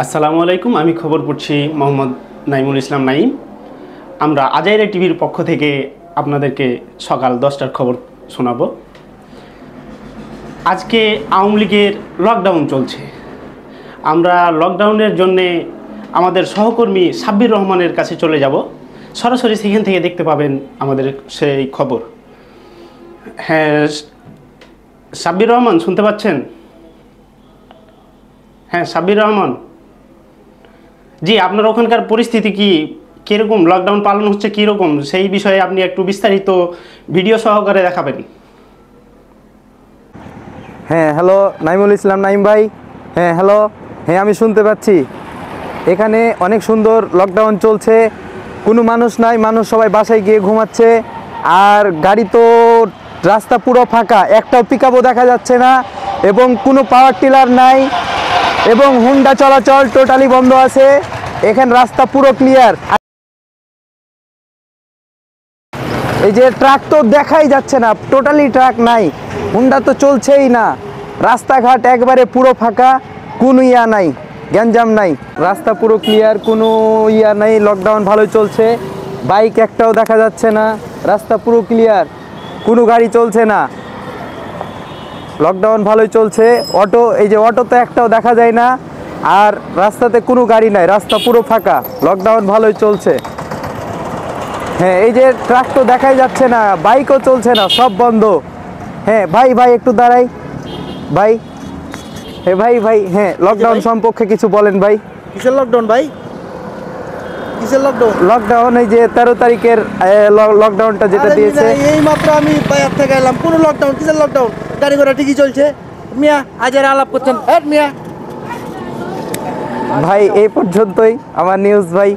আসসালামু আলাইকুম। আমি খবর পড়ছি মোহাম্মদ নাইমুল ইসলাম নাইম। আমরা আজাইরা টিভির পক্ষ থেকে আপনাদেরকে সকাল 10টার খবর শোনাবো। আজকে আওয়ামী লীগের লকডাউন চলছে। আমরা লকডাউনের জন্যে আমাদের সহকর্মী সাব্বির রহমানের কাছে চলে যাব। সরাসরি সেখান থেকে দেখতে পাবেন আমাদের সেই খবর। হ্যাঁ, সাব্বির রহমান শুনতে পাচ্ছেন? হ্যাঁ, সাব্বির রহমান জি, আপনার ওখানকার পরিস্থিতি কীরকম, লকডাউন পালন হচ্ছে কীরকম, সেই বিষয়ে আপনি একটু বিস্তারিত ভিডিও সহকারে দেখাবেন। হ্যাঁ, হ্যালো নাইমুল ইসলাম নাইম ভাই। হ্যাঁ, হ্যালো। হ্যাঁ, আমি শুনতে পাচ্ছি। এখানে অনেক সুন্দর লকডাউন চলছে, কোনো মানুষ নাই, মানুষ সবাই বাসায় গিয়ে ঘুমাচ্ছে। আর গাড়ি তো রাস্তা পুরো ফাঁকা, একটাও পিকআপও দেখা যাচ্ছে না, এবং কোনো পাওয়ার টিলার নাই, এবং হুন্ডা চলাচল টোটালি বন্ধ আছে। এখানে রাস্তা পুরো ক্লিয়ার। এই যে ট্রাক তো দেখাই যাচ্ছে না, টোটালি ট্রাক নাই, হুন্ডা তো চলছেই না। রাস্তাঘাট একবারে পুরো ফাঁকা, কোনো ইয়া নাই, গ্যাঞ্জাম নাই, রাস্তা পুরো ক্লিয়ার, কোনো ইয়া নাই। লকডাউন ভালোই চলছে, বাইক একটাও দেখা যাচ্ছে না, রাস্তা পুরো ক্লিয়ার, কোনো গাড়ি চলছে না। লকডাউন ভালোই চলছে। অটো, এই যে অটো তো একটাও দেখা যায় না, আর রাস্তাতে কোনো গাড়ি নাই, রাস্তা পুরো ফাঁকা। লকডাউন ভালোই চলছে। হ্যাঁ, এই যে ট্রাক তো দেখাই যাচ্ছে না, বাইকও চলছে না, সব বন্ধ। হ্যাঁ ভাই, একটু দাঁড়াই ভাই। হ্যাঁ ভাই, হ্যাঁ, লকডাউন সম্পর্কে কিছু বলেন ভাই। কিসের লকডাউন ভাই? কিসের লকডাউন? লকডাউন এই যে 13 তারিখের লকডাউনটা যেটা দিয়েছে। এই মাত্র আমি বাজার থেকে এলাম, কোনো লকডাউন? কিসের লকডাউন? গাড়ি ঘোড়া ঠিকই চলছে। মিয়া আজের আলাপ করছেন, মিয়া। ভাই এই পর্যন্তই আমার নিউজ ভাই।